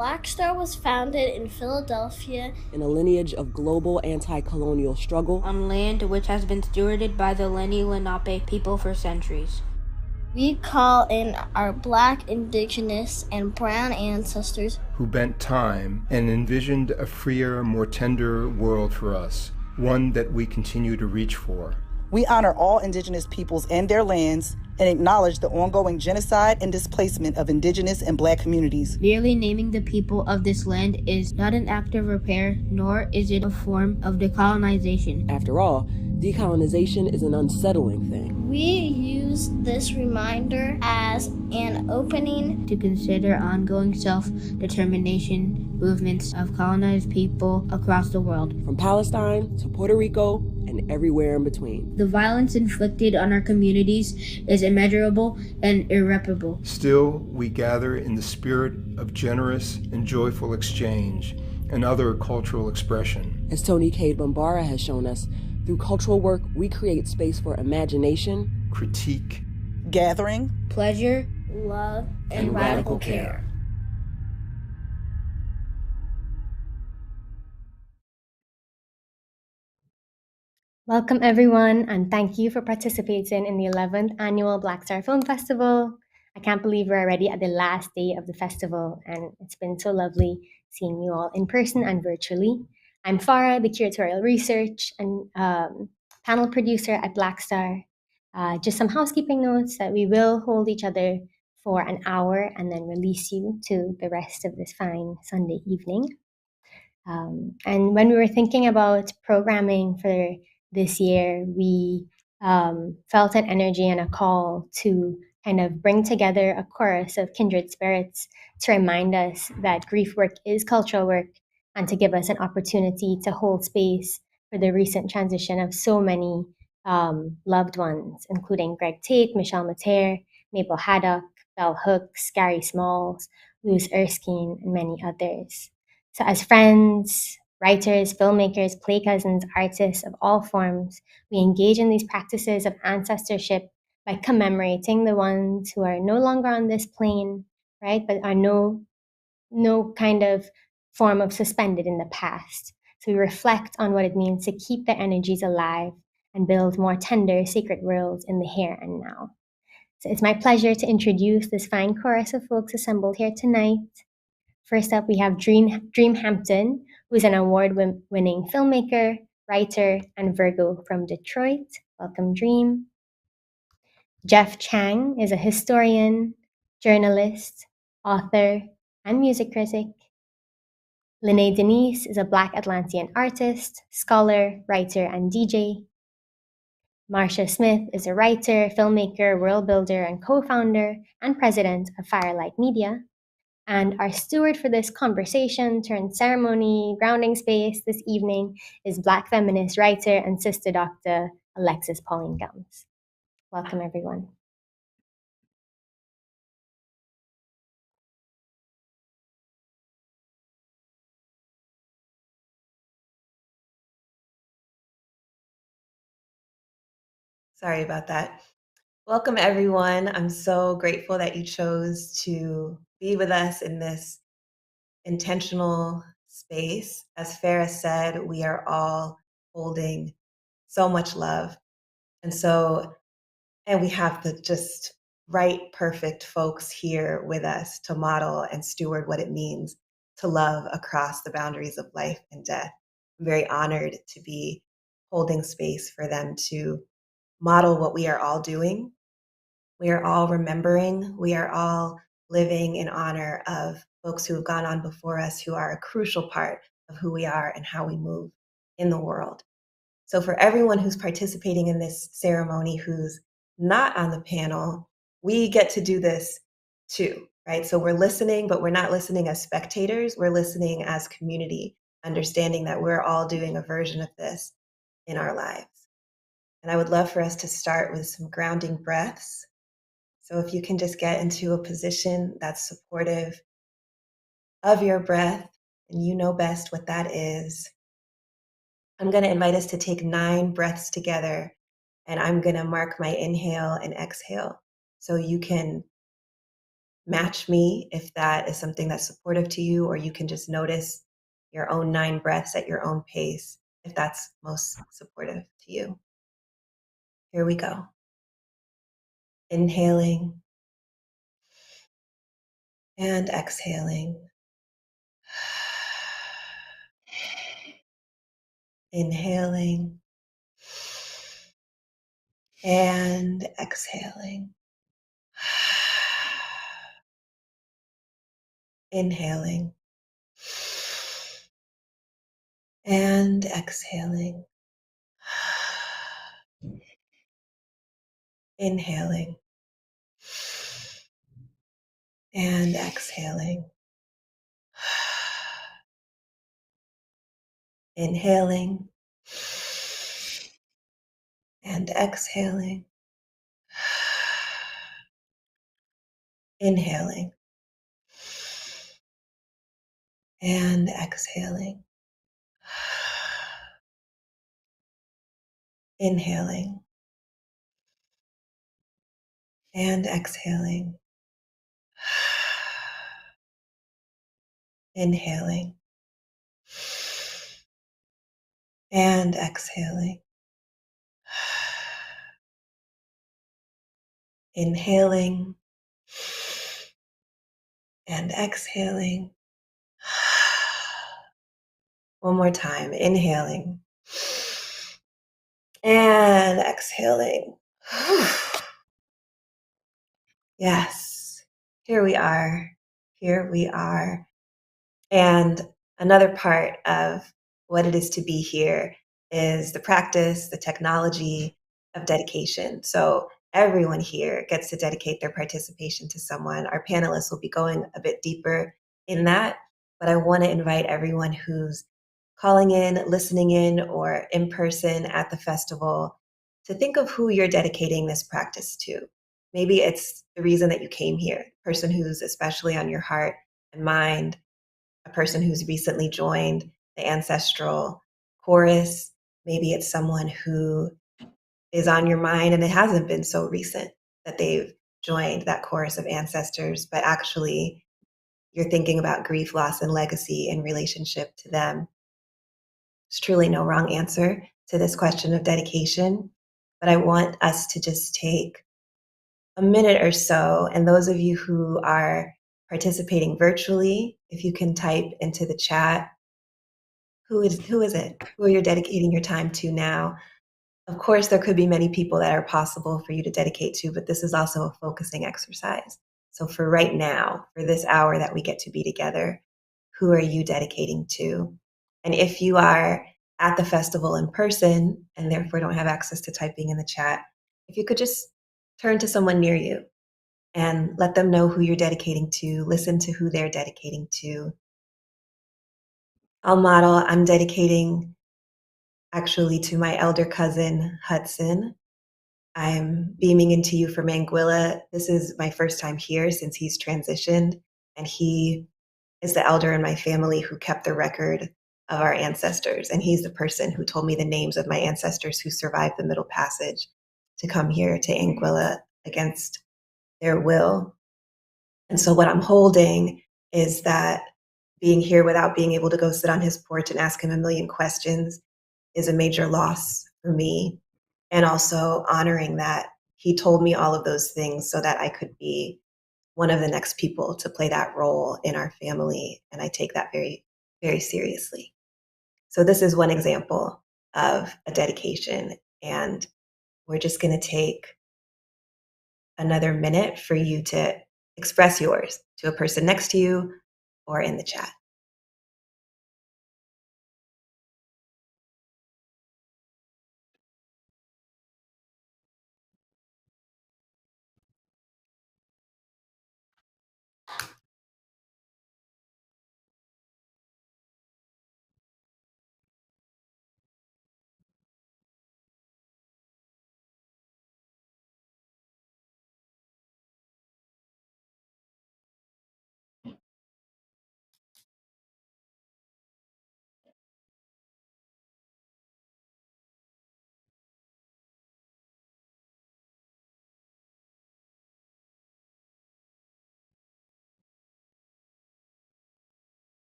Black Star was founded in Philadelphia in a lineage of global anti-colonial struggle on land which has been stewarded by the Lenni Lenape people for centuries. We call in our Black, Indigenous, and Brown ancestors who bent time and envisioned a freer, more tender world for us, one that we continue to reach for. We honor all Indigenous peoples and their lands and acknowledge the ongoing genocide and displacement of Indigenous and Black communities. Merely naming the people of this land is not an act of repair, nor is it a form of decolonization. After all, decolonization is an unsettling thing. We use this reminder as an opening to consider ongoing self-determination movements of colonized people across the world. From Palestine to Puerto Rico and everywhere in between. The violence inflicted on our communities is immeasurable and irreparable. Still, we gather in the spirit of generous and joyful exchange and other cultural expression. As Tony Cade Bambara has shown us, through cultural work, we create space for imagination, critique, gathering, pleasure, love, and radical care. Welcome everyone, and thank you for participating in the 11th Annual Black Star Film Festival. I can't believe we're already at the last day of the festival, and it's been so lovely seeing you all in person and virtually. I'm Farah, the curatorial research and panel producer at Black Star. Just some housekeeping notes that we will hold each other for an hour and then release you to the rest of this fine Sunday evening. And when we were thinking about programming for this year, we felt an energy and a call to kind of bring together a chorus of kindred spirits to remind us that grief work is cultural work and to give us an opportunity to hold space for the recent transition of so many loved ones, including Greg Tate, Michelle Materre, Mable Haddock, Bell Hooks, Gary Smalls, Lewis Erskine, and many others. So as friends, writers, filmmakers, play cousins, artists of all forms, we engage in these practices of ancestorship by commemorating the ones who are no longer on this plane, right, but are no kind of form of suspended in the past. So we reflect on what it means to keep their energies alive and build more tender, sacred worlds in the here and now. So it's my pleasure to introduce this fine chorus of folks assembled here tonight. First up, we have Dream Hampton, who is an award-winning filmmaker, writer, and Virgo from Detroit. Welcome, Dream. Jeff Chang is a historian, journalist, author, and music critic. Lynneé Denise is a Black Atlantean artist, scholar, writer, and DJ. Marcia Smith is a writer, filmmaker, world builder, and co-founder and president of Firelight Media. And our steward for this conversation turned ceremony grounding space this evening is Black feminist writer and sister Dr. Alexis Pauline Gumbs. Welcome, everyone. Sorry about that. Welcome, everyone. I'm so grateful that you chose to be with us in this intentional space. As Farah said, we are all holding so much love. And we have the just right, perfect folks here with us to model and steward what it means to love across the boundaries of life and death. I'm very honored to be holding space for them to model what we are all doing. We are all remembering, we are all living in honor of folks who have gone on before us, who are a crucial part of who we are and how we move in the world. So for everyone who's participating in this ceremony who's not on the panel, we get to do this too, right? So we're listening, but we're not listening as spectators, we're listening as community, understanding that we're all doing a version of this in our lives. And I would love for us to start with some grounding breaths. So if you can just get into a position that's supportive of your breath, and you know best what that is, I'm going to invite us to take 9 breaths together, and I'm going to mark my inhale and exhale. So you can match me if that is something that's supportive to you, or you can just notice your own 9 breaths at your own pace if that's most supportive to you. Here we go. Inhaling and exhaling. Inhaling and exhaling. Inhaling and exhaling. Inhaling and exhaling. Inhaling and exhaling. Inhaling and exhaling. Inhaling and exhaling. Inhaling and exhaling. Inhaling and exhaling. One more time. Inhaling and exhaling. Yes, here we are. Here we are. And another part of what it is to be here is the practice, the technology of dedication. So everyone here gets to dedicate their participation to someone. Our panelists will be going a bit deeper in that, but I want to invite everyone who's calling in, listening in, or in person at the festival to think of who you're dedicating this practice to. Maybe it's the reason that you came here, the person who's especially on your heart and mind, a person who's recently joined the ancestral chorus. Maybe it's someone who is on your mind and it hasn't been so recent that they've joined that chorus of ancestors, but actually you're thinking about grief, loss, and legacy in relationship to them. There's truly no wrong answer to this question of dedication, but I want us to just take a minute or so, and those of you who are participating virtually, if you can type into the chat, who is it? Who are you dedicating your time to now? Of course, there could be many people that are possible for you to dedicate to, but this is also a focusing exercise. So for right now, for this hour that we get to be together, who are you dedicating to? And if you are at the festival in person and therefore don't have access to typing in the chat, if you could just turn to someone near you and let them know who you're dedicating to, listen to who they're dedicating to. I'll model, I'm dedicating actually to my elder cousin, Hudson. I'm beaming into you from Anguilla. This is my first time here since he's transitioned, and he is the elder in my family who kept the record of our ancestors. And he's the person who told me the names of my ancestors who survived the Middle Passage to come here to Anguilla against their will. And so what I'm holding is that being here without being able to go sit on his porch and ask him a million questions is a major loss for me. And also honoring that he told me all of those things so that I could be one of the next people to play that role in our family. And I take that very, very seriously. So this is one example of a dedication. And we're just going to take another minute for you to express yours to a person next to you or in the chat.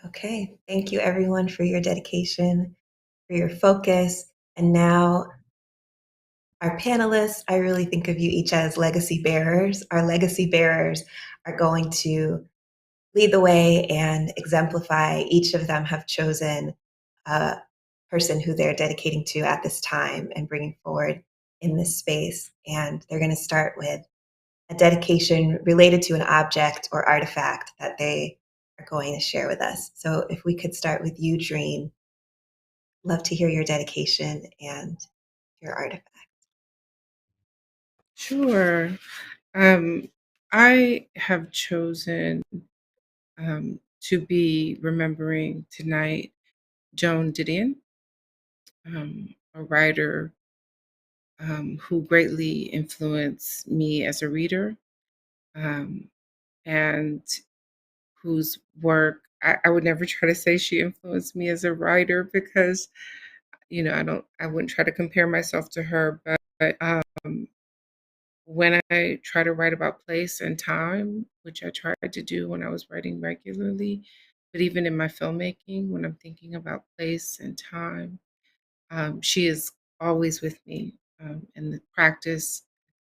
Okay, thank you everyone for your dedication, for your focus. And now our panelists, I really think of you each as legacy bearers. Our legacy bearers are going to lead the way and exemplify. Each of them have chosen a person who they're dedicating to at this time and bringing forward in this space. And they're going to start with a dedication related to an object or artifact that they are going to share with us. So if we could start with you, Dream, love to hear your dedication and your artifact. Sure. I have chosen to be remembering tonight Joan Didion, a writer who greatly influenced me as a reader, and whose work I would never try to say she influenced me as a writer because I wouldn't try to compare myself to her, but when I try to write about place and time, which I tried to do when I was writing regularly, but even in my filmmaking, when I'm thinking about place and time, she is always with me, in the practice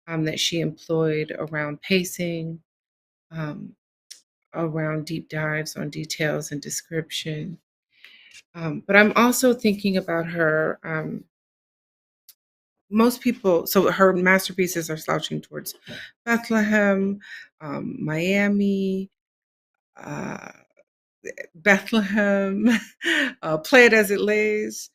that she employed around pacing, um, around deep dives on details and description. But I'm also thinking about her. Most people, so her masterpieces are slouching towards Bethlehem, Miami, uh, Bethlehem, Play It As It Lays.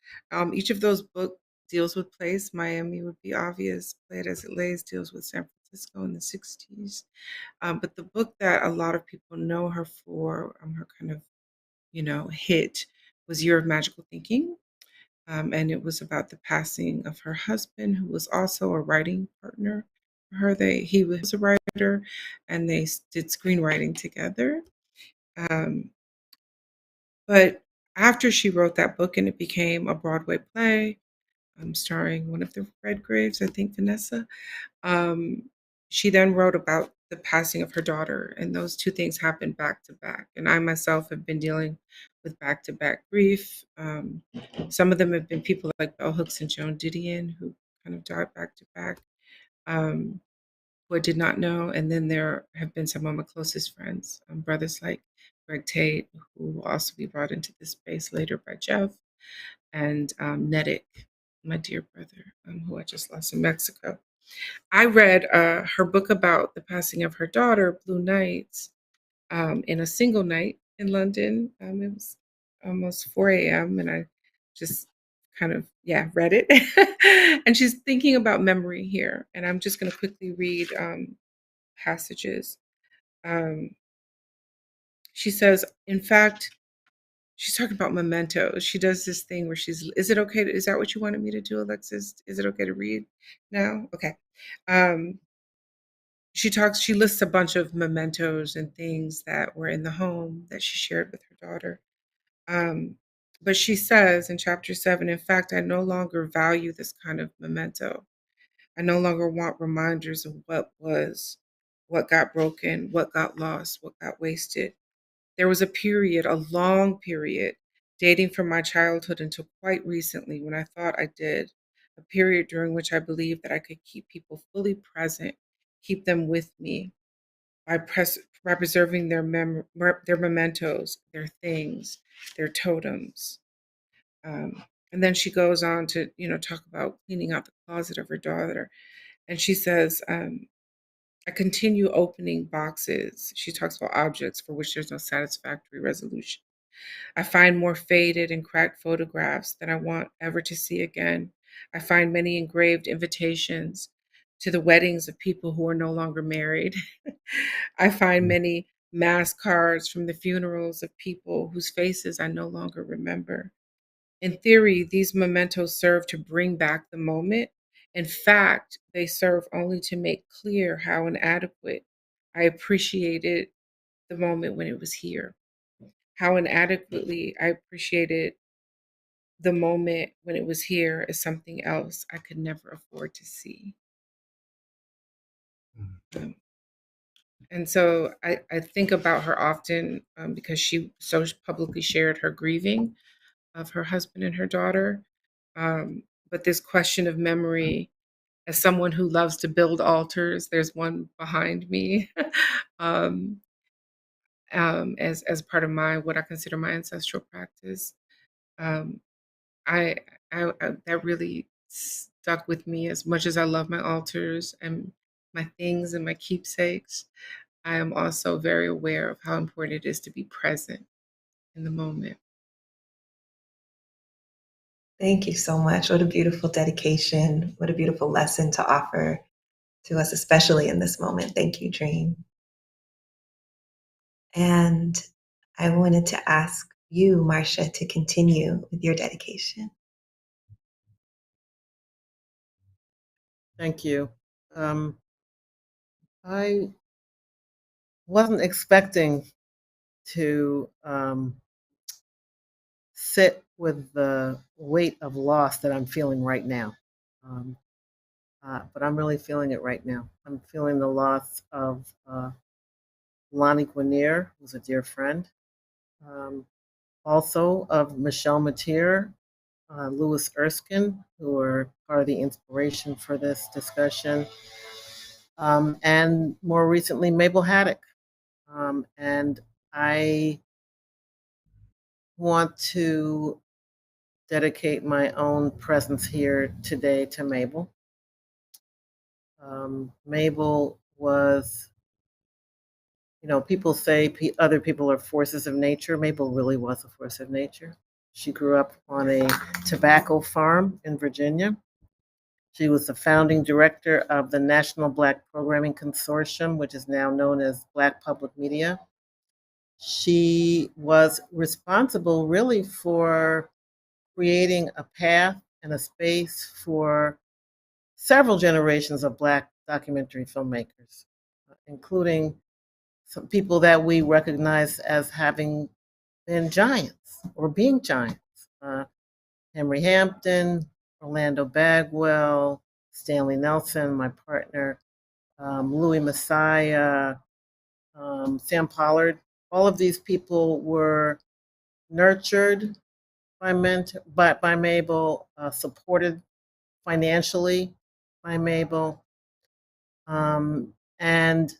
Each of those books deals with place. Miami would be obvious. Play It As It Lays deals with San Francisco in the 60s. But the book that a lot of people know her for, her kind of, hit was Year of Magical Thinking. And it was about the passing of her husband, who was also a writing partner for her. He was a writer, and they did screenwriting together. But after she wrote that book and it became a Broadway play, starring one of the Redgraves, I think Vanessa, um, she then wrote about the passing of her daughter, and those two things happened back to back. And I myself have been dealing with back to back grief. Some of them have been people like Bell Hooks and Joan Didion, who kind of died back to back, who I did not know. And then there have been some of my closest friends, brothers like Greg Tate, who will also be brought into this space later by Jeff, and Nedick, my dear brother, who I just lost in Mexico. I read her book about the passing of her daughter, Blue Nights, in a single night in London. It was almost 4 a.m. and I just kind of, read it. And she's thinking about memory here. And I'm just going to quickly read passages. She says, in fact, she's talking about mementos. She does this thing where is it okay? Is that what you wanted me to do, Alexis? Is it okay to read now? Okay. She lists a bunch of mementos and things that were in the home that she shared with her daughter. But she says in chapter 7, in fact, I no longer value this kind of memento. I no longer want reminders of what was, what got broken, what got lost, what got wasted. There was a period, a long period, dating from my childhood until quite recently when I thought I did, a period during which I believed that I could keep people fully present, keep them with me by preserving their mementos, their things, their totems. And then she goes on to, talk about cleaning out the closet of her daughter. And she says, I continue opening boxes. She talks about objects for which there's no satisfactory resolution. I find more faded and cracked photographs than I want ever to see again. I find many engraved invitations to the weddings of people who are no longer married. I find many mass cards from the funerals of people whose faces I no longer remember. In theory, these mementos serve to bring back the moment. In fact, they serve only to make clear how inadequate I appreciated the moment when it was here, how inadequately I appreciated the moment when it was here as something else I could never afford to see. And so I think about her often because she so publicly shared her grieving of her husband and her daughter. But this question of memory, as someone who loves to build altars, there's one behind me, um, as part of my what I consider my ancestral practice. Um, I, I that really stuck with me. As much as I love my altars and my things and my keepsakes, I am also very aware of how important it is to be present in the moment. Thank you so much. What a beautiful dedication. What a beautiful lesson to offer to us, especially in this moment. Thank you, Dream. And I wanted to ask you, Marcia, to continue with your dedication. Thank you. I wasn't expecting to sit with the weight of loss that I'm feeling right now. But I'm really feeling it right now. I'm feeling the loss of Lonnie Guinier, who's a dear friend. Also of Michelle Materre, Lewis Erskine, who are part of the inspiration for this discussion. And more recently, Mable Haddock. And I want to dedicate my own presence here today to Mable. Mable was, people say other people are forces of nature. Mable really was a force of nature. She grew up on a tobacco farm in Virginia. She was the founding director of the National Black Programming Consortium, which is now known as Black Public Media. She was responsible really for creating a path and a space for several generations of Black documentary filmmakers, including some people that we recognize as having been giants or being giants. Henry Hampton, Orlando Bagwell, Stanley Nelson, my partner, Louis Messiah, Sam Pollard. All of these people were nurtured by Mable, supported financially by Mable. And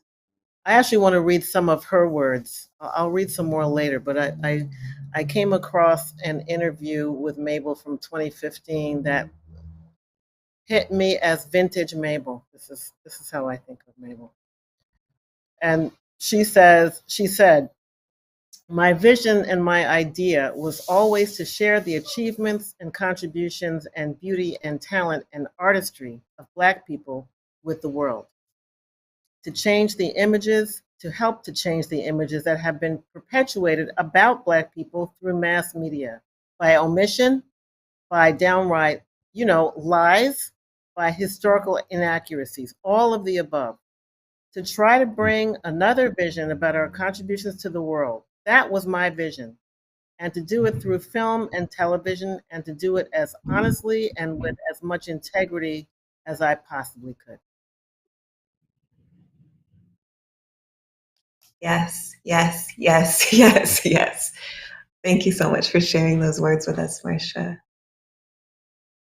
I actually want to read some of her words. I'll read some more later, but I came across an interview with Mable from 2015 that hit me as vintage Mable. This is how I think of Mable. And she said, my vision and my idea was always to share the achievements and contributions and beauty and talent and artistry of Black people with the world. To change the images, to help to change the images that have been perpetuated about Black people through mass media, by omission, by downright, lies, by historical inaccuracies, all of the above. To try to bring another vision about our contributions to the world. That was my vision. And to do it through film and television, and to do it as honestly and with as much integrity as I possibly could. Yes, yes, yes, yes, yes. Thank you so much for sharing those words with us, Marcia.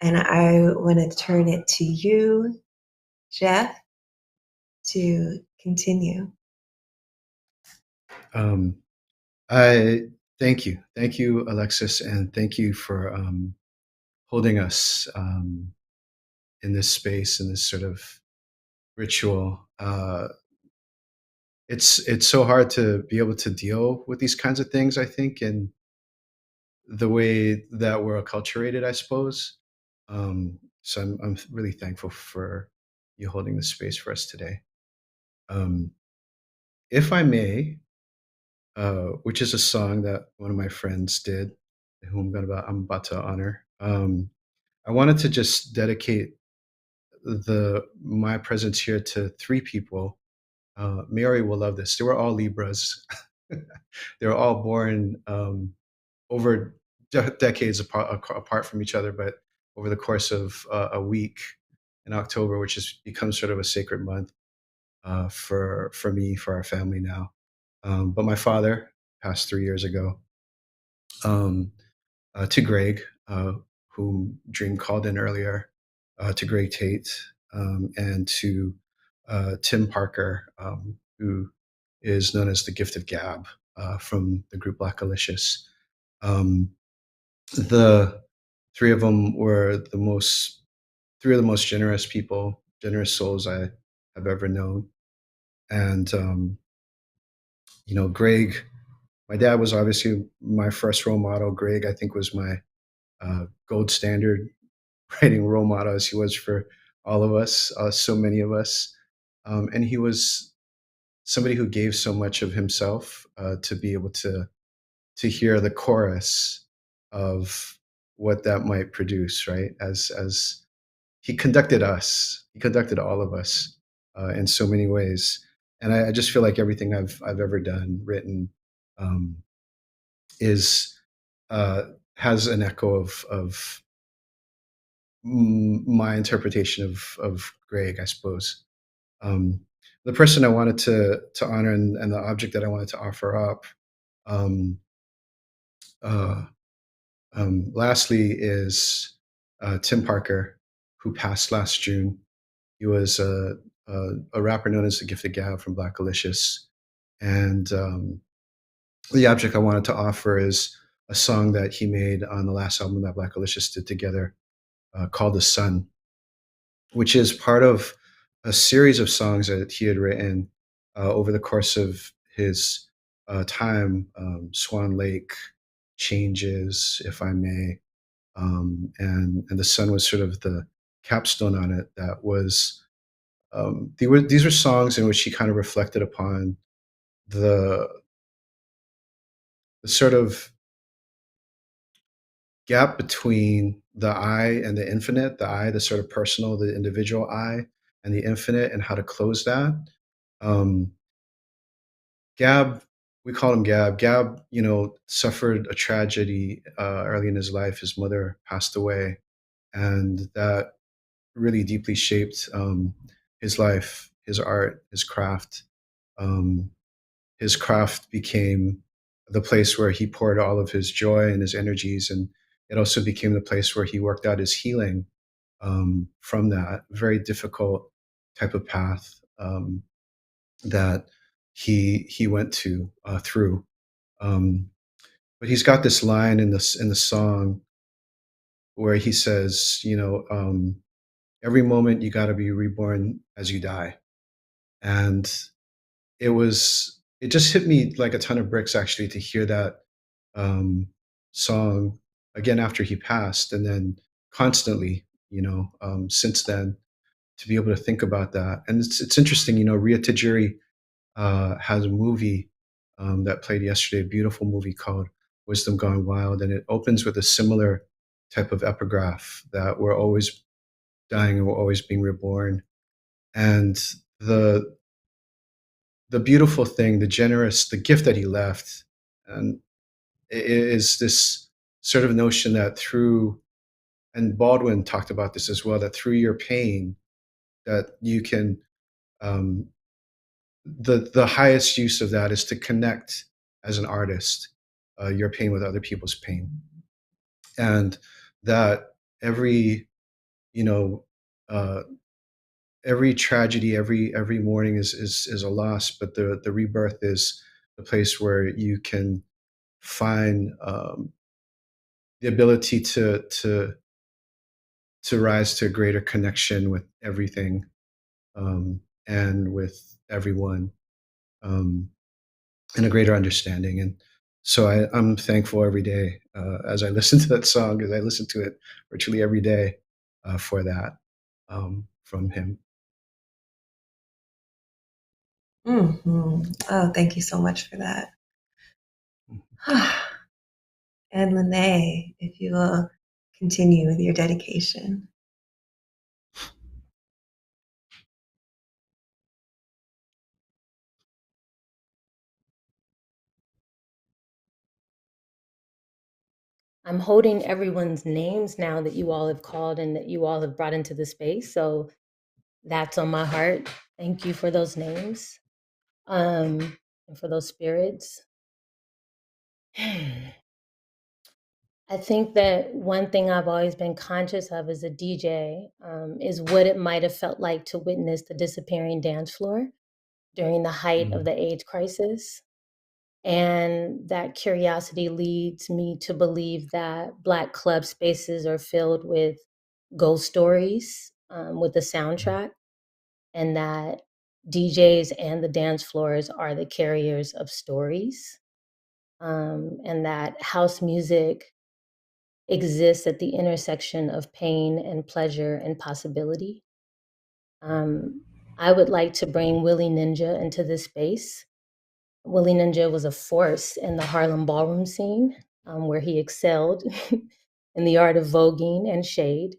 And I want to turn it to you, Jeff, to continue. I thank you. Thank you, Alexis, and thank you for holding us in this space, in this sort of ritual. It's so hard to be able to deal with these kinds of things, I think, and the way that we're acculturated, I suppose. So I'm really thankful for you holding this space for us today. If I may, which is a song that one of my friends did, whom I'm about to honor. I wanted to just dedicate my presence here to three people. Mary will love this. They were all Libras. They were all born over decades apart from each other, but over the course of a week in October, which has become sort of a sacred month. for me, for our family now. But my father passed 3 years ago. Um, to Greg, whom Dream called in earlier, to Greg Tate, and to Tim Parker, who is known as the Gifted Gab from the group Black Alicious. Um, the three of them were three of the most generous people, generous souls I have ever known. And, Greg, my dad was obviously my first role model. Greg, I think, was my gold standard writing role model, as he was for all of us, so many of us. And he was somebody who gave so much of himself to be able to hear the chorus of what that might produce, right? As he conducted us, he conducted all of us in so many ways. And I just feel like everything I've ever done, written, um, is uh, has an echo of my interpretation of Greg, I suppose. Um, the person I wanted to honor, and the object that I wanted to offer up, um, uh, lastly, is Tim Parker, who passed last June. He was a rapper known as the Gifted Gab from Black Alicious, and the object I wanted to offer is a song that he made on the last album that Black Alicious did together, called "The Sun," which is part of a series of songs that he had written over the course of his time. Swan Lake, Changes, If I May, and The Sun was sort of the capstone on it. That was these were songs in which he kind of reflected upon the the sort of gap between the I and the infinite, the I, the sort of personal, the individual I, and the infinite, and how to close that. Um, Gab, we call him Gab. Gab, suffered a tragedy early in his life. His mother passed away, and that really deeply shaped his life, his art, his craft. Um, his craft became the place where he poured all of his joy and his energies, and it also became the place where he worked out his healing from that very difficult type of path that he went through. Um, but he's got this line in the song where he says, every moment you got to be reborn as you die, and it just hit me like a ton of bricks, actually, to hear that um, song again after he passed, and then constantly, since then, to be able to think about that. And it's interesting, Ria Tajiri has a movie that played yesterday, a beautiful movie called Wisdom Gone Wild, and it opens with a similar type of epigraph, that we're always dying and we're always being reborn. And the the beautiful thing, the gift that he left, and is this sort of notion that through, and Baldwin talked about this as well, that through your pain, that you can, um, the highest use of that is to connect as an artist, your pain with other people's pain, and that every, you know, uh, every tragedy, every morning is a loss, but the rebirth is the place where you can find the ability to rise to a greater connection with everything, and with everyone, um, and a greater understanding. And so I'm thankful every day as I listen to that song, as I listen to it virtually every day, for that, from him. Oh, thank you so much for that. And Lynneé, if you will continue with your dedication. I'm holding everyone's names now that you all have called and that you all have brought into the space. So that's on my heart. Thank you for those names, and for those spirits. I think that one thing I've always been conscious of as a DJ is what it might have felt like to witness the disappearing dance floor during the height of the AIDS crisis. And that curiosity leads me to believe that Black club spaces are filled with ghost stories with the soundtrack, and that DJs and the dance floors are the carriers of stories, and that house music exists at the intersection of pain and pleasure and possibility. I would like to bring Willy Ninja into this space. Willy Ninja was a force in the Harlem ballroom scene, where he excelled in the art of voguing and shade,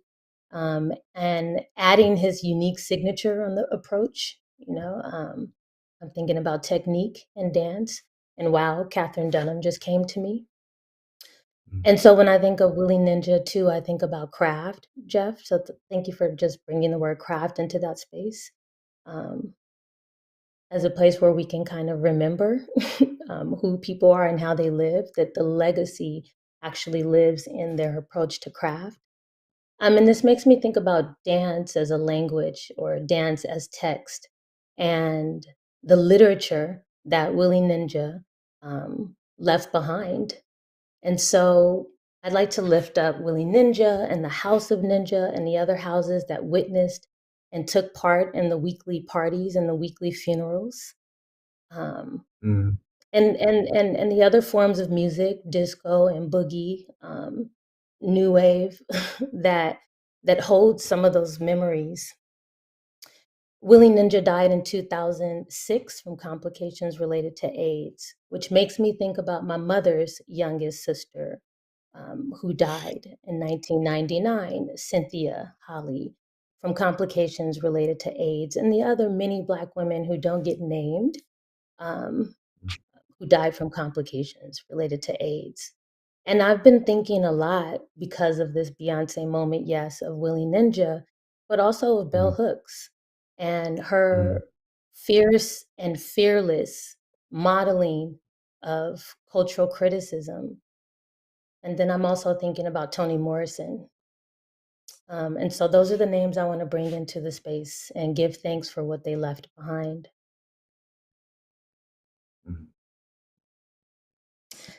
and adding his unique signature on the approach. I'm thinking about technique and dance, and wow, Catherine Dunham just came to me. And so when I think of Willy Ninja too, I think about craft, Jeff. So thank you for just bringing the word craft into that space, as a place where we can kind of remember who people are and how they live, that the legacy actually lives in their approach to craft. And this makes me think about dance as a language or dance as text, and the literature that Willy Ninja left behind. And so I'd like to lift up Willy Ninja and the House of Ninja and the other houses that witnessed and took part in the weekly parties and the weekly funerals. And the other forms of music, disco and boogie, new wave, that holds some of those memories. Willy Ninja died in 2006 from complications related to AIDS, which makes me think about my mother's youngest sister, who died in 1999, Cynthia Holly, from complications related to AIDS, and the other many Black women who don't get named, who died from complications related to AIDS. And I've been thinking a lot, because of this Beyonce moment, yes, of Willy Ninja, but also of Bell Hooks and her fierce and fearless modeling of cultural criticism. And then I'm also thinking about Toni Morrison. And so those are the names I want to bring into the space and give thanks for what they left behind.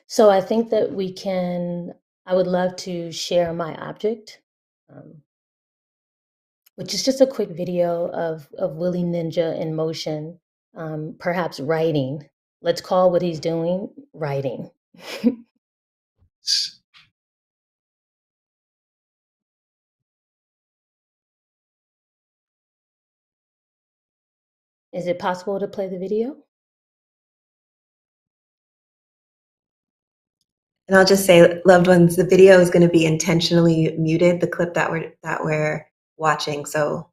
So I think that I would love to share my object, which is just a quick video of Willy Ninja in motion, perhaps writing. Let's call what he's doing writing. Is it possible to play the video? And I'll just say, loved ones, the video is going to be intentionally muted, the clip that we're watching. So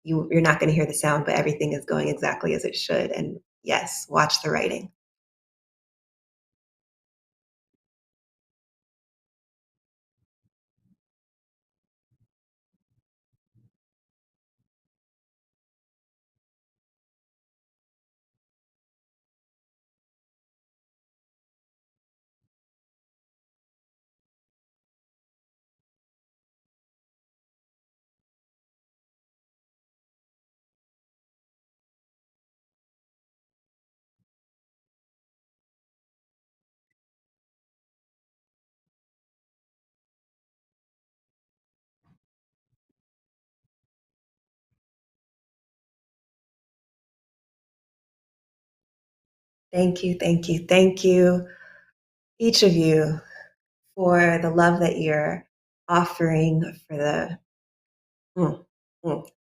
you're not going to hear the sound, but everything is going exactly as it should. And yes, watch the writing. Thank you, thank you, thank you, each of you, for the love that you're offering, for the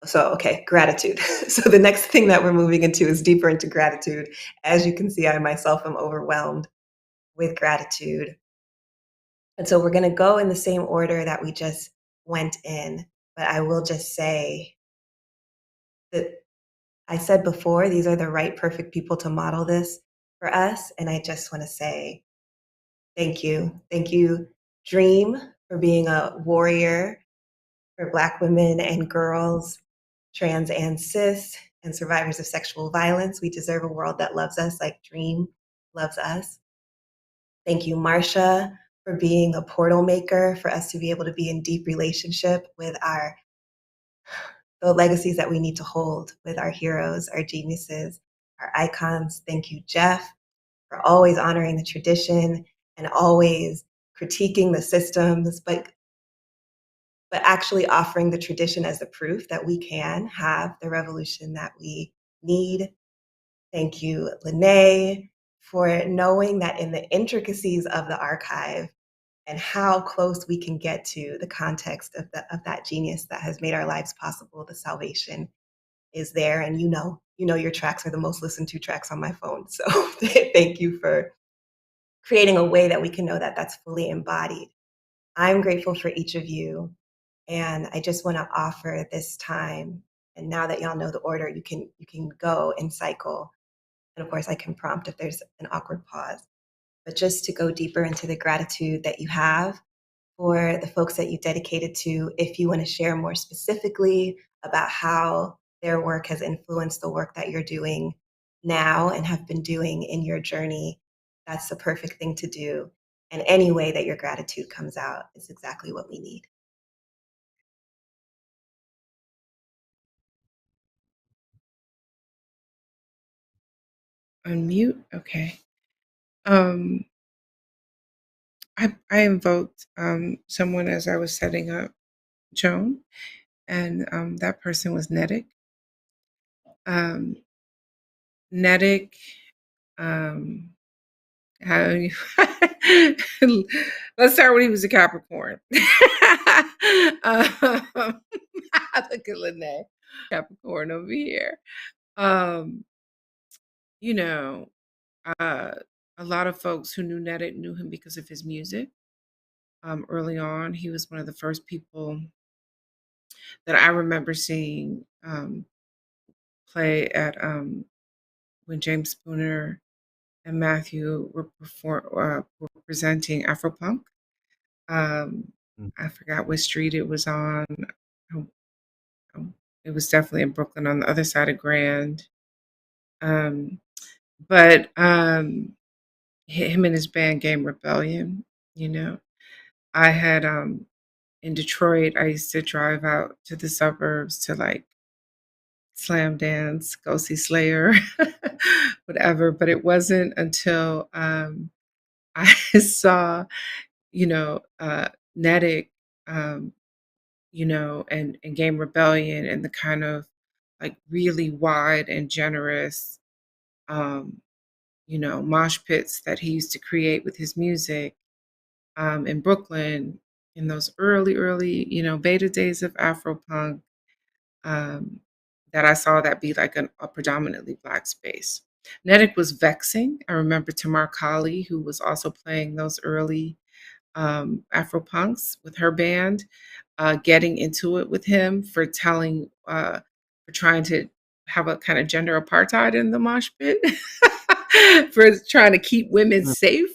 So, okay, gratitude. So the next thing that we're moving into is deeper into gratitude. As you can see, I myself am overwhelmed with gratitude. And so we're going to go in the same order that we just went in. But I will just say that I said before, these are the right, perfect people to model this for us. And I just want to say thank you. Thank you, Dream, for being a warrior for Black women and girls trans and cis, and survivors of sexual violence. We deserve a world that loves us like Dream loves us. Thank you, Marcia, for being a portal maker for us to be able to be in deep relationship with the legacies that we need to hold with our heroes, our geniuses, our icons. Thank you, Jeff, for always honoring the tradition and always critiquing the systems, but actually offering the tradition as the proof that we can have the revolution that we need. Thank you, Lynneé, for knowing that in the intricacies of the archive and how close we can get to the context of that genius that has made our lives possible, the salvation is there. And you know your tracks are the most listened to tracks on my phone. So thank you for creating a way that we can know that that's fully embodied. I'm grateful for each of you. And I just want to offer this time. And now that y'all know the order, you can go and cycle. And of course, I can prompt if there's an awkward pause. But just to go deeper into the gratitude that you have for the folks that you dedicated to, if you want to share more specifically about how their work has influenced the work that you're doing now and have been doing in your journey, that's the perfect thing to do. And any way that your gratitude comes out is exactly what we need. Unmute. Okay. I invoked someone as I was setting up Joan, and that person was Nedick. Nedick, let's start when he was a Capricorn. Look at Lynneé, Capricorn over here. You know, a lot of folks who knew Nedick knew him because of his music. Early on, he was one of the first people that I remember seeing play at when James Spooner and Matthew were presenting Afropunk. I forgot what street it was on. It was definitely in Brooklyn on the other side of Grand. But him and his band Game Rebellion, I had in Detroit, I used to drive out to the suburbs to like slam dance, go see Slayer, whatever. But it wasn't until I saw, Nedick, and Game Rebellion and the kind of like really wide and generous, mosh pits that he used to create with his music in Brooklyn in those early, beta days of Afropunk, that I saw that be like a predominantly Black space. Nedick was vexing. I remember Tamar Kali, who was also playing those early Afropunks with her band, getting into it with him for for trying to have a kind of gender apartheid in the mosh pit, for trying to keep women safe.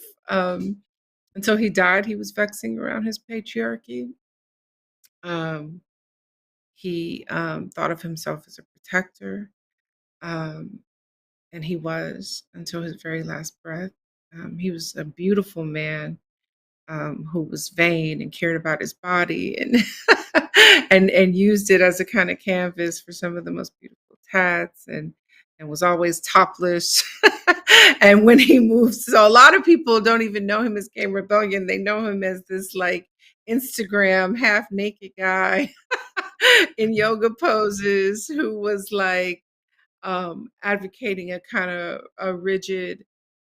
Until he died, he was vexing around his patriarchy. He thought of himself as a protector, and he was until his very last breath. He was a beautiful man who was vain and cared about his body and and used it as a kind of canvas for some of the most beautiful tats, and was always topless. And when he moves, so a lot of people don't even know him as Game Rebellion. They know him as this like Instagram half naked guy in yoga poses who was like advocating a kind of a rigid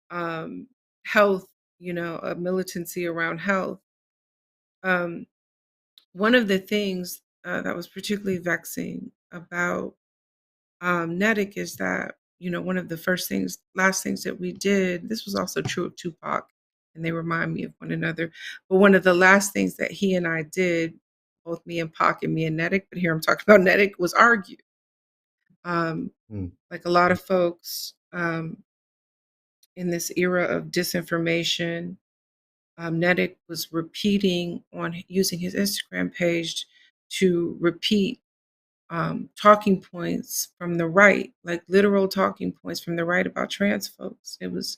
health, a militancy around health. One of the things that was particularly vexing about Nedick is that, one of the last things that we did, this was also true of Tupac, and they remind me of one another, but one of the last things that he and I did, both me and Pac and me and Nedick, but here I'm talking about Nedick, was argue. Like a lot of folks in this era of disinformation, Nedick was repeating using his Instagram page to repeat talking points from the right, like literal talking points from the right about trans folks. It was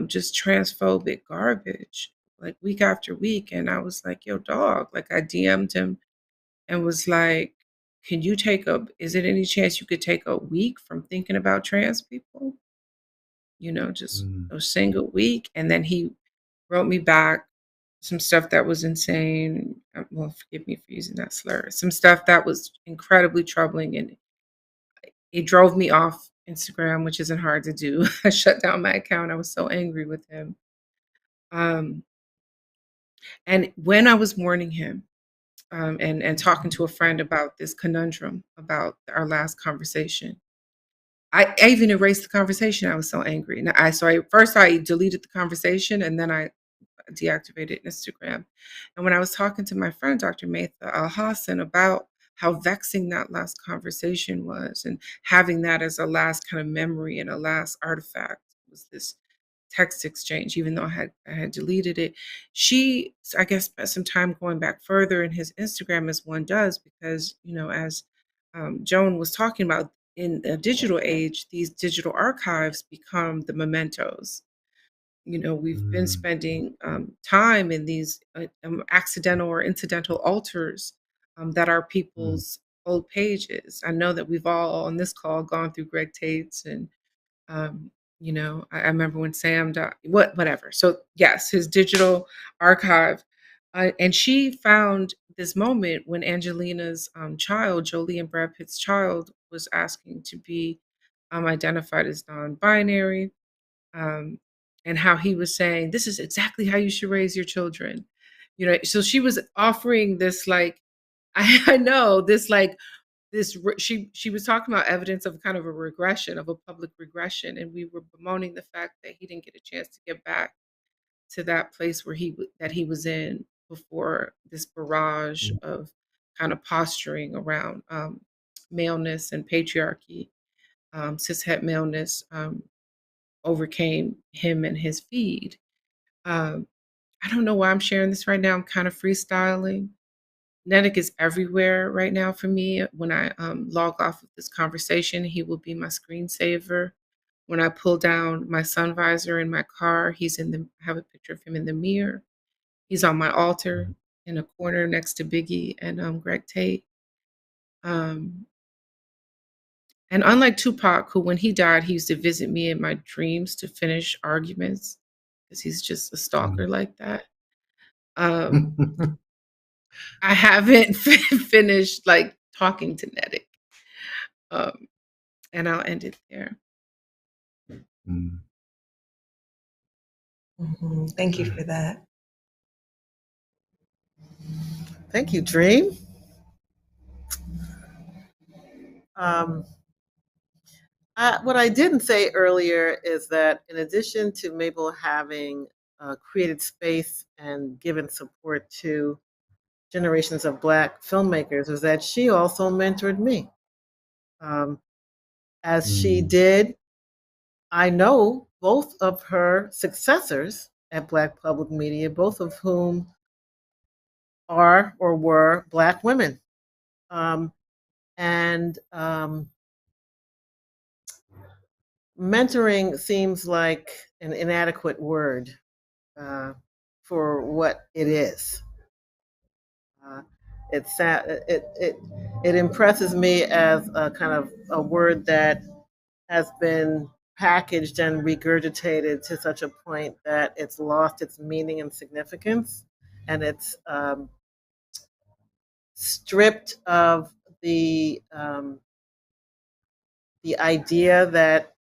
just transphobic garbage, like week after week. And I was like, yo, dog, like I DM'd him and was like, can you is it any chance you could take a week from thinking about trans people? Just a single week. And then he wrote me back some stuff that was insane. Well, forgive me for using that slur. Some stuff that was incredibly troubling, and it drove me off Instagram, which isn't hard to do. I shut down my account. I was so angry with him. And when I was warning him, and talking to a friend about this conundrum about our last conversation, I even erased the conversation. I was so angry. First I deleted the conversation, and then I deactivated Instagram. And when I was talking to my friend, Dr. Maitha Al-Hassan, about how vexing that last conversation was, and having that as a last kind of memory and a last artifact was this text exchange, even though I had deleted it. She, I guess, spent some time going back further in his Instagram, as one does, because, as Joan was talking about, in the digital age, these digital archives become the mementos. We've been spending time in these accidental or incidental altars that are people's old pages. I know that we've all on this call gone through Greg Tate's, and I remember when Sam died, whatever. So yes, his digital archive. And she found this moment when Angelina's child, Jolie and Brad Pitt's child, was asking to be identified as non-binary, and how he was saying, this is exactly how you should raise your children. So she was offering this, like, I know this, like, she was talking about evidence of kind of a regression, of a public regression, and we were bemoaning the fact that he didn't get a chance to get back to that place where he was in before this barrage of kind of posturing around maleness and patriarchy, cishet maleness, overcame him and his feed. I don't know why I'm sharing this right now. I'm kind of freestyling. Nedic is everywhere right now for me. When I log off of this conversation, he will be my screensaver. When I pull down my sun visor in my car, I have a picture of him in the mirror. He's on my altar in a corner next to Biggie and Greg Tate. And unlike Tupac, who when he died, he used to visit me in my dreams to finish arguments, because he's just a stalker like that. I haven't finished like talking to Nedic. And I'll end it there. Thank you for that. Thank you, Dream. What I didn't say earlier is that in addition to Mable having created space and given support to generations of Black filmmakers, was that she also mentored me. As she did, I know both of her successors at Black Public Media, both of whom are or were Black women. Mentoring seems like an inadequate word for what it is. It impresses me as a kind of a word that has been packaged and regurgitated to such a point that it's lost its meaning and significance, and it's stripped of the idea that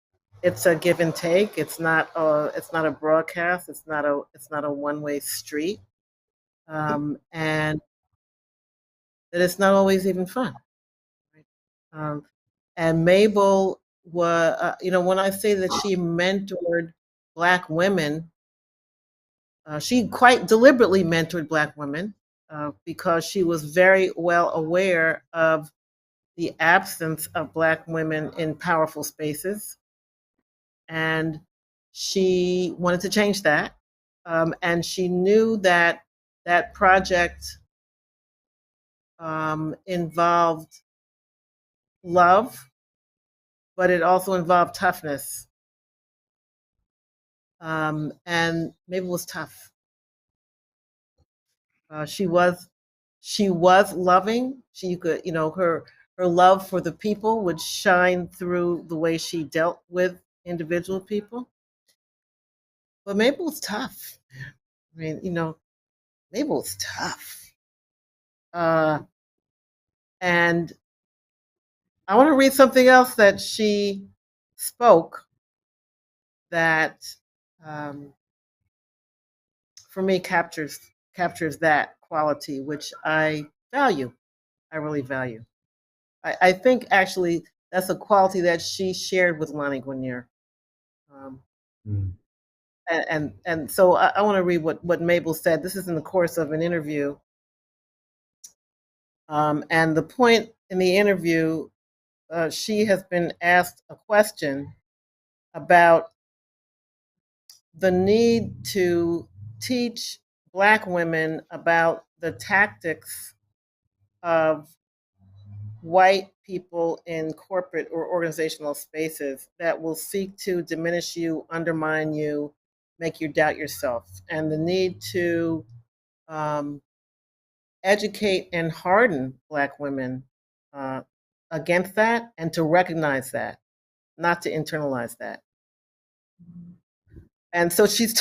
it's a give and take. It's not a broadcast. It's not a one-way street, and that it's not always even fun. Right? And Mable was, when I say that she mentored Black women, she quite deliberately mentored Black women because she was very well aware of the absence of Black women in powerful spaces. And she wanted to change that. And she knew that that project involved love, but it also involved toughness. And Mabel was tough. She was loving. She could, her love for the people would shine through the way she dealt with individual people. But Mabel was tough. I mean, Mabel was tough. And I want to read something else that she spoke that, for me, captures that quality, which I value. I really value. I think actually that's a quality that she shared with Lonnie Guinier. And so I want to read what Mabel said. This is in the course of an interview. And the point in the interview, she has been asked a question about the need to teach Black women about the tactics of white people in corporate or organizational spaces that will seek to diminish you, undermine you, make you doubt yourself, and the need to educate and harden Black women against that, and to recognize that, not to internalize that. And so she's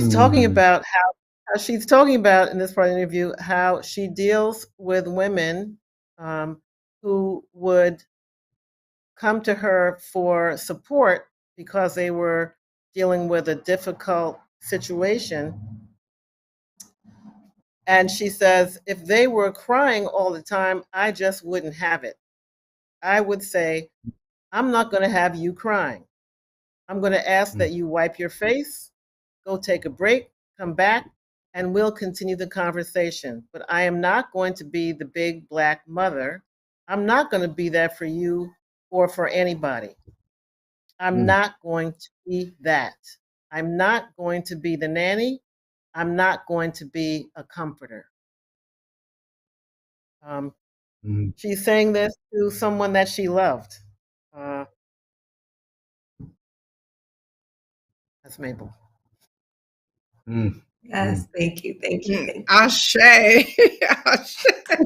talking about how she's talking about in this part of the interview how she deals with women who would come to her for support because they were dealing with a difficult situation. And she says, if they were crying all the time, I just wouldn't have it. I would say, I'm not going to have you crying. I'm going to ask that you wipe your face, go take a break, come back, and we'll continue the conversation. But I am not going to be the big Black mother. I'm not going to be that for you or for anybody. I'm not going to be that. I'm not going to be the nanny. I'm not going to be a comforter. She's saying this to someone that she loved. That's Mabel. Yes, thank you, thank you, thank you. Ashe.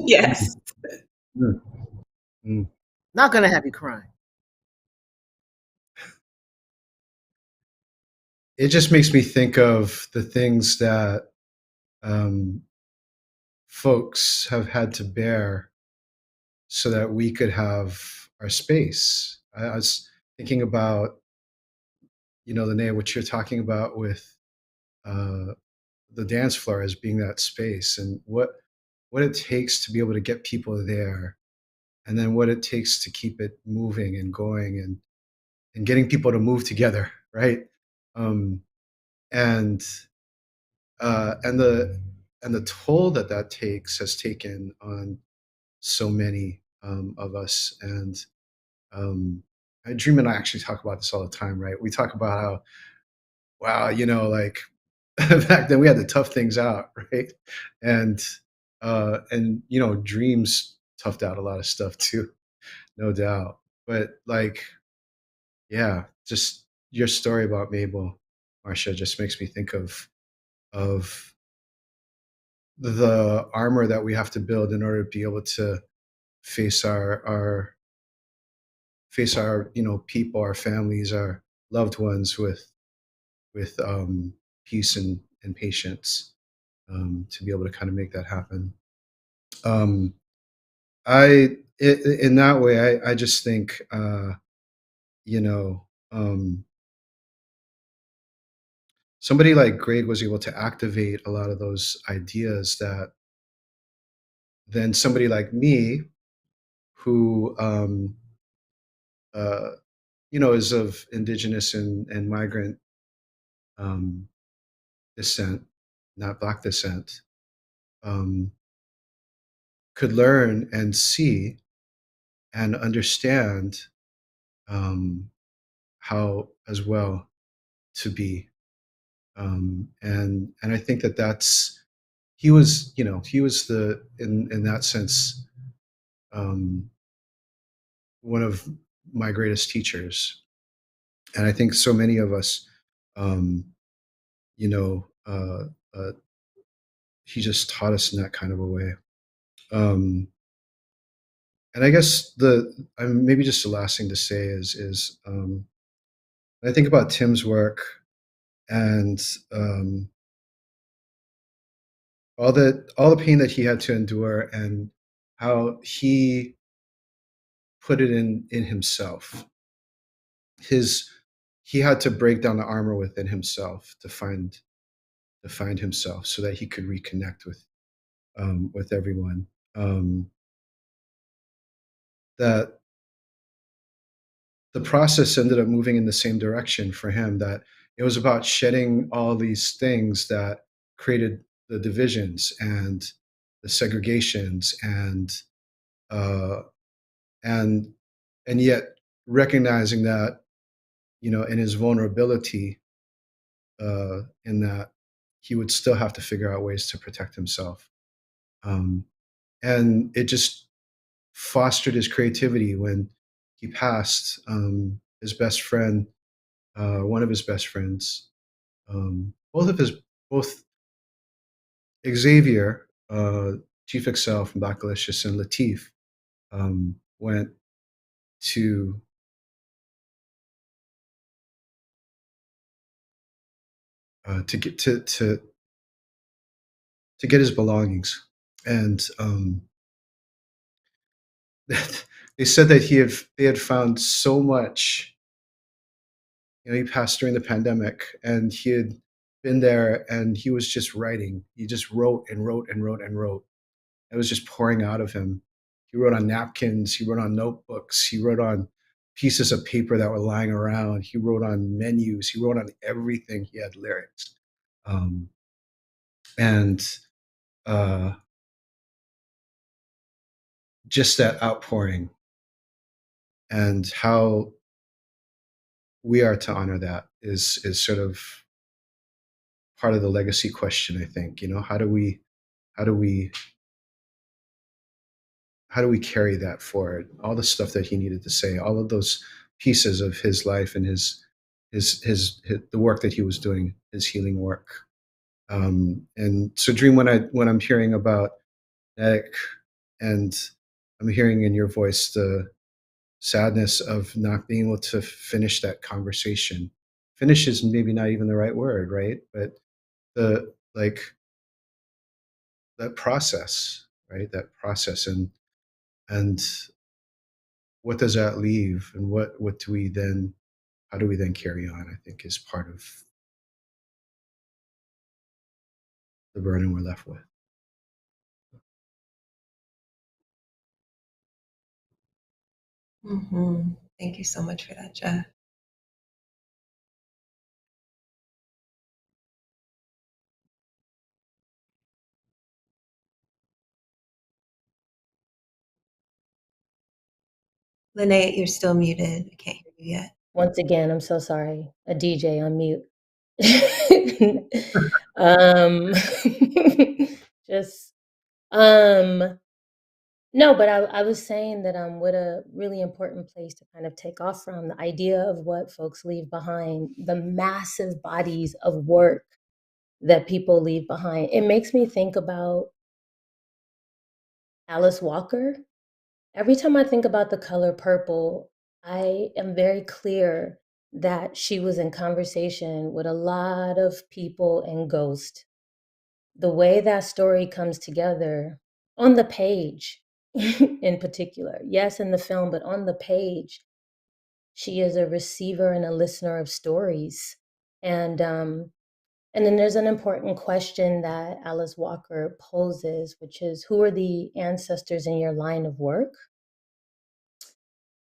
Yes. Not going to have you crying. It just makes me think of the things that folks have had to bear so that we could have our space. I was thinking about, Lynneé, what you're talking about with the dance floor as being that space, and what it takes to be able to get people there, and then what it takes to keep it moving and going, and getting people to move together, right? And the toll that has taken on so many of us. And Dream and I actually talk about this all the time, right? We talk about how, wow, like back then we had to tough things out, right? And Dreams toughed out a lot of stuff too, no doubt. But like, yeah, just your story about Mabel, Marcia, just makes me think of the armor that we have to build in order to be able to face our people, our families, our loved ones with peace and patience, to be able to kind of make that happen. In that way, I just think, somebody like Greg was able to activate a lot of those ideas that then somebody like me, who is of indigenous and migrant descent, not Black descent, could learn and see and understand how as well to be. And I think that's, he was the, in that sense, one of my greatest teachers. And I think so many of us, you know, he just taught us in that kind of a way. And I guess maybe just the last thing to say is I think about Tim's work and all the pain that he had to endure and how he put it in himself. He had to break down the armor within himself to find himself so that he could reconnect with everyone. That the process ended up moving in the same direction for him, that it was about shedding all these things that created the divisions and the segregations uh, and and yet recognizing that, you know, in his vulnerability, in that he would still have to figure out ways to protect himself. And it just fostered his creativity. When he passed, his best friend, one of his best friends, both Xavier, Chief Excel from Bacalicious, and Latif went to to get his belongings, and they said that they had found so much. You know, he passed during the pandemic, and he had been there, and he was just writing. He just wrote and wrote and wrote and wrote. It was just pouring out of him. He wrote on napkins. He wrote on notebooks. He wrote on pieces of paper that were lying around. He wrote on menus. He wrote on everything. He had lyrics, and uh, just that outpouring, and how we are to honor that is sort of part of the legacy question. I think, you know, how do we carry that forward? All the stuff that he needed to say, all of those pieces of his life and his the work that he was doing, his healing work. And so, Dream, when I'm hearing about Haddock, and I'm hearing in your voice the sadness of not being able to finish that conversation. Finish is maybe not even the right word, right? But the like that process, right? That process, and what does that leave, and what do we then, how do we then carry on? I think is part of the burden we're left with. Thank you so much for that, Jeff. Lynneé, you're still muted. I can't hear you yet. Once again, I'm so sorry. A DJ on mute. Just no, but I was saying that what a really important place to kind of take off from, the idea of what folks leave behind, the massive bodies of work that people leave behind. It makes me think about Alice Walker. Every time I think about the color purple, I am very clear that she was in conversation with a lot of people and ghosts. The way that story comes together on the page in particular, yes, in the film, but on the page, she is a receiver and a listener of stories. And then there's an important question that Alice Walker poses, which is, who are the ancestors in your line of work?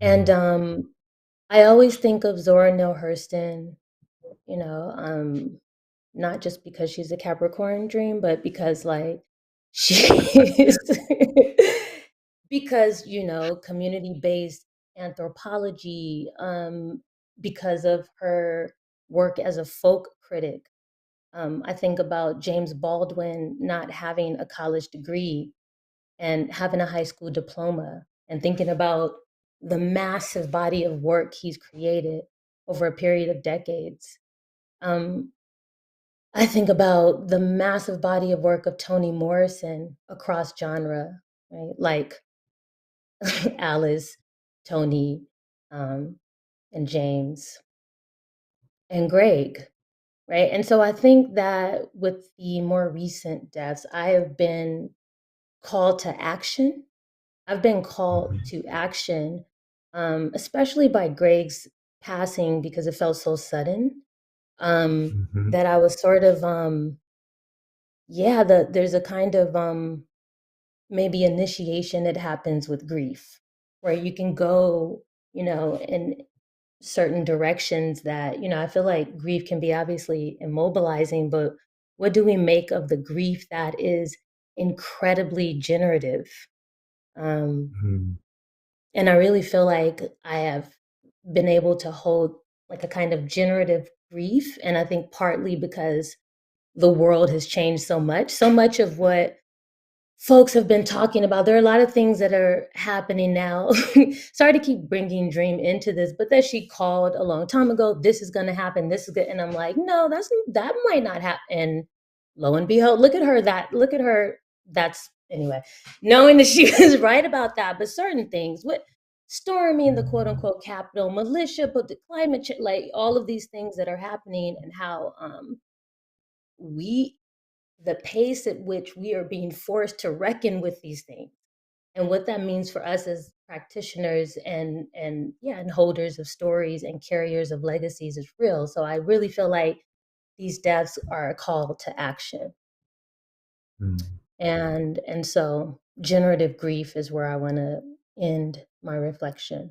And I always think of Zora Neale Hurston, you know, not just because she's a Capricorn Dream, but because like she is, because, you know, community-based anthropology, because of her work as a folk critic. I think about James Baldwin not having a college degree and having a high school diploma, and thinking about the massive body of work he's created over a period of decades. I think about the massive body of work of Toni Morrison across genre, right? Like Alice, Toni, and James, and Greg, right? And so I think that with the more recent deaths, I have been called to action. I've been called to action, especially by Greg's passing because it felt so sudden. That I was sort of, there's a kind of maybe initiation that happens with grief, where you can go, in certain directions that, I feel like grief can be obviously immobilizing, but what do we make of the grief that is incredibly generative? And I really feel like I have been able to hold like a kind of generative grief. And I think partly because the world has changed so much of what folks have been talking about. There are a lot of things that are happening now. Sorry to keep bringing Dream into this, but that she called a long time ago, this is going to happen. This is good. And I'm like, no, that might not happen. And lo and behold, look at her. That's anyway, knowing that she was right about that, but certain things with storming the quote unquote Capitol, militia, but the climate change, like all of these things that are happening and how, the pace at which we are being forced to reckon with these things and what that means for us as practitioners and holders of stories and carriers of legacies is real. So I really feel like these deaths are a call to action. And so generative grief is where I want to end my reflection.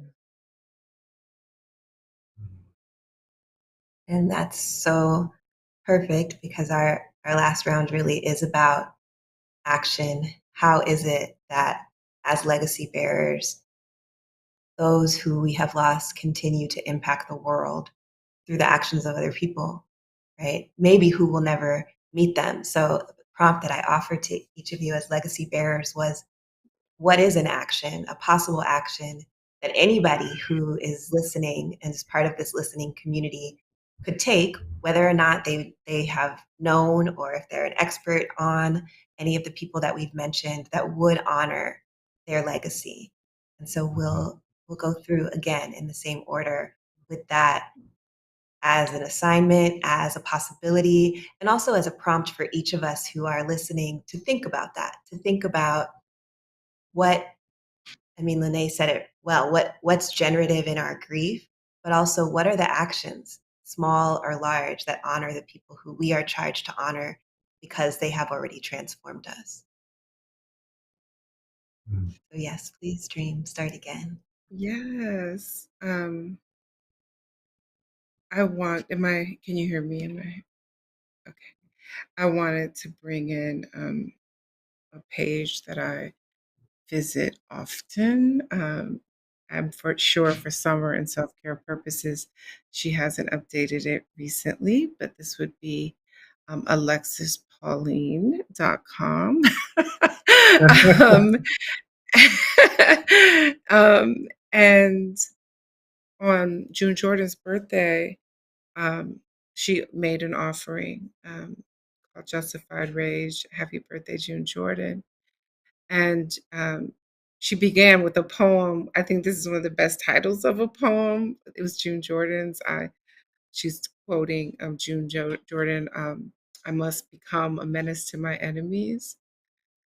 And that's so perfect because our last round really is about action. How is it that as legacy bearers, those who we have lost continue to impact the world through the actions of other people, right? Maybe who will never meet them. So the prompt that I offered to each of you as legacy bearers was, what is an action, a possible action that anybody who is listening and is part of this listening community could take, whether or not they have known or if they're an expert on any of the people that we've mentioned that would honor their legacy. And so we'll go through again in the same order with that as an assignment, as a possibility, and also as a prompt for each of us who are listening to think about that, to think about Lynneé said it well, what's generative in our grief, but also what are the actions, small or large, that honor the people who we are charged to honor because they have already transformed us. So yes, please, Dream, start again. Yes. Can you hear me? Okay. I wanted to bring in a page that I visit often. I'm for sure for summer and self-care purposes, she hasn't updated it recently, but this would be alexis.pauline.com. And on June Jordan's birthday, she made an offering called Justified Rage. Happy birthday, June Jordan. And she began with a poem. I think this is one of the best titles of a poem. It was June Jordan's. She's quoting June Jordan, I must become a menace to my enemies.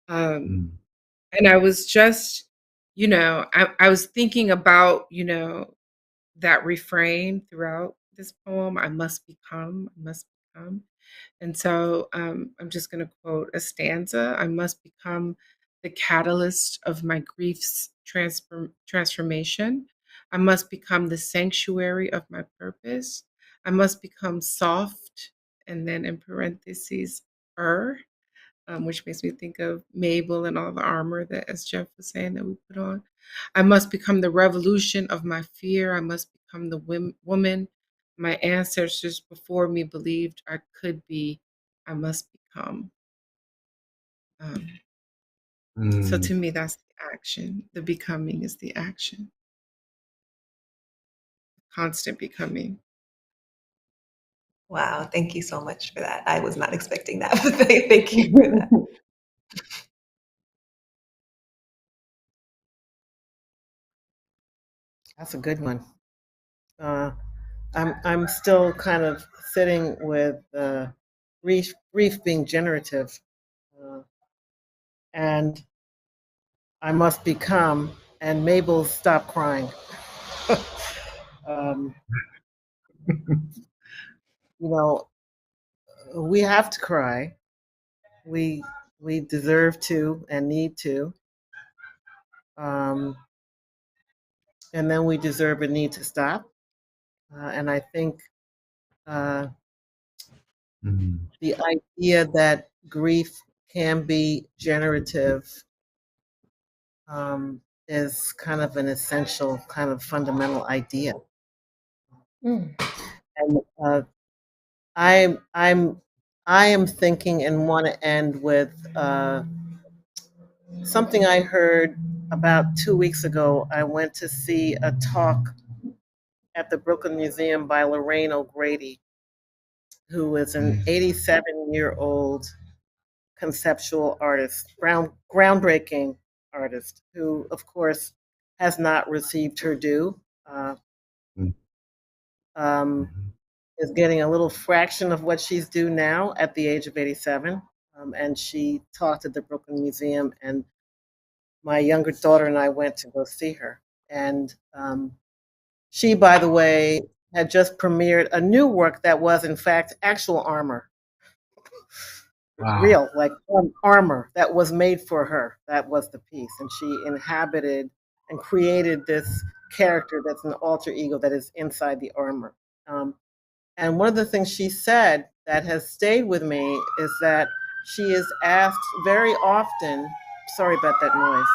And I was just, I was thinking about, that refrain throughout this poem, I must become. And so I'm just going to quote a stanza. I must become the catalyst of my grief's transformation. I must become the sanctuary of my purpose. I must become soft, and then in parentheses, which makes me think of Mable and all the armor that, as Jeff was saying, that we put on. I must become the revolution of my fear. I must become the woman my ancestors before me believed I could be. I must become. So to me, that's the action. The becoming is the action. constant becoming. Wow, thank you so much for that. I was not expecting that, but thank you for that. That's a good one. I'm still kind of sitting with grief being generative, and I must become, and Mable stop crying. You know, we have to cry. We deserve to and need to, and then we deserve and need to stop. And I think the idea that grief can be generative is kind of an essential, kind of fundamental idea. And I am thinking and want to end with something I heard about 2 weeks ago. I went to see a talk at the Brooklyn Museum by Lorraine O'Grady, who is an 87-year-old conceptual artist, groundbreaking artist, who, of course, has not received her due. Is getting a little fraction of what she's due now at the age of 87. And she talked at the Brooklyn Museum, and my younger daughter and I went to go see her. And she, by the way, had just premiered a new work that was, in fact, actual armor. Wow. Real, like armor that was made for her. That was the piece. And she inhabited and created this character that's an alter ego that is inside the armor. And one of the things she said that has stayed with me is that she is asked very often, sorry about that noise.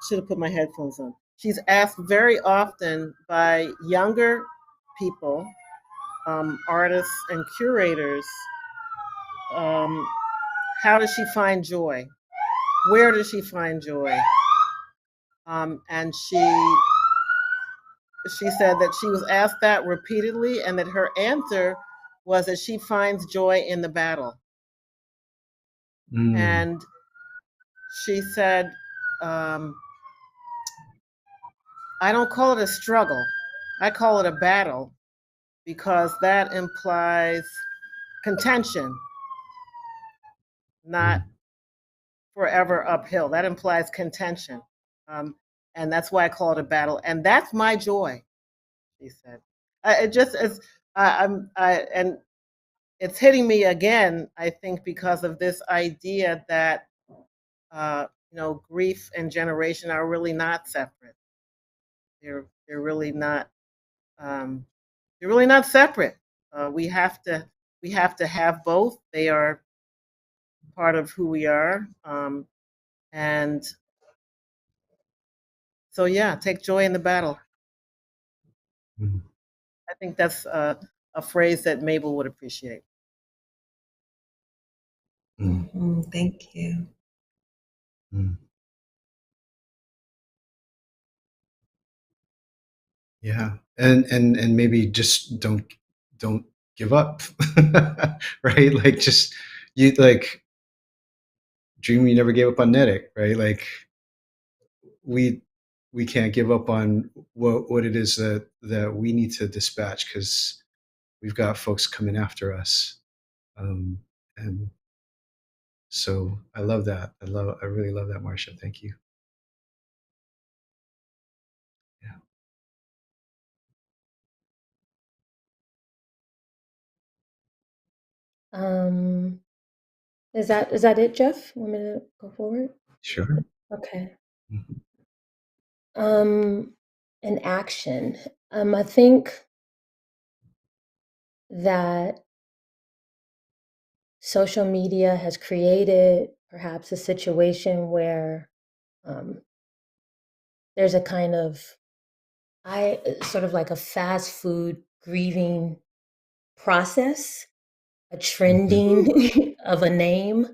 Should have put my headphones on. She's asked very often by younger people, artists and curators, how does she find joy? Where does she find joy? And she said that she was asked that repeatedly, and that her answer was that she finds joy in the battle. And she said, I don't call it a struggle. I call it a battle, because that implies contention, not forever uphill. That implies contention. And that's why I call it a battle. And that's my joy, she said. It just is, and it's hitting me again, I think, because of this idea that, grief and generation are really not separate. They're really not. They're really not separate. We have to have both. They are part of who we are, and so yeah, take joy in the battle. I think that's a phrase that Mable would appreciate. Thank you. Yeah, and maybe just don't give up, right? Like, just you like dream you never gave up on Nedic, right? Like, we can't give up on what it is that we need to dispatch, because we've got folks coming after us, and so I love that. I really love that, Marcia. Thank you. Is that it, Jeff? Want me to go forward? Sure. Okay. An action. I think that social media has created perhaps a situation where there's a kind of sort of like a fast food grieving process, a trending of a name,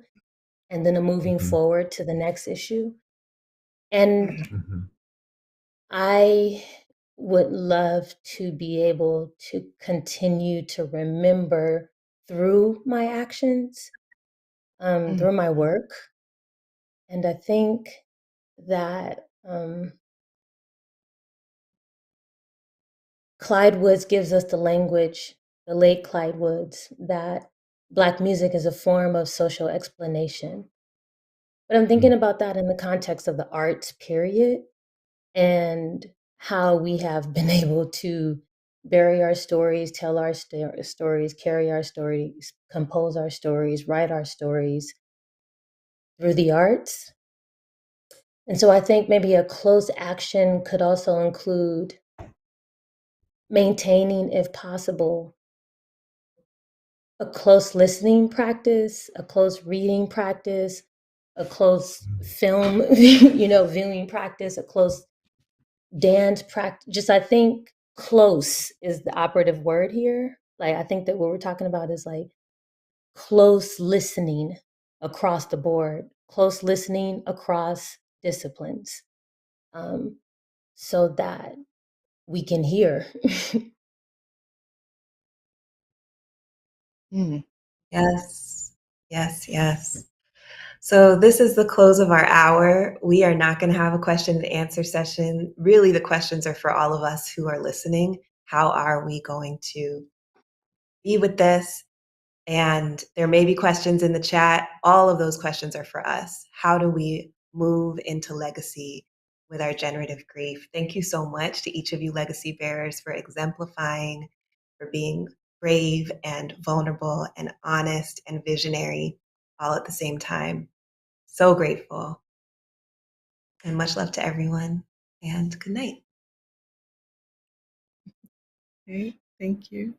and then a moving forward to the next issue. And Mhm. I would love to be able to continue to remember through my actions, through my work. And I think that Clyde Woods gives us the language, the late Clyde Woods, that Black music is a form of social explanation. But I'm thinking about that in the context of the arts, period, and how we have been able to bury our stories, tell our stories, carry our stories, compose our stories, write our stories through the arts. And so I think maybe a close action could also include maintaining, if possible, a close listening practice, a close reading practice, a close film, viewing practice, a close dance practice. Just, I think close is the operative word here. Like, I think that what we're talking about is like close listening across the board, close listening across disciplines, so that we can hear. Yes, yes, yes. So this is the close of our hour. We are not going to have a question and answer session. Really, the questions are for all of us who are listening. How are we going to be with this? And there may be questions in the chat. All of those questions are for us. How do we move into legacy with our generative grief? Thank you so much to each of you legacy bearers for exemplifying, for being brave and vulnerable and honest and visionary all at the same time. So grateful. And much love to everyone. And good night. Okay, thank you.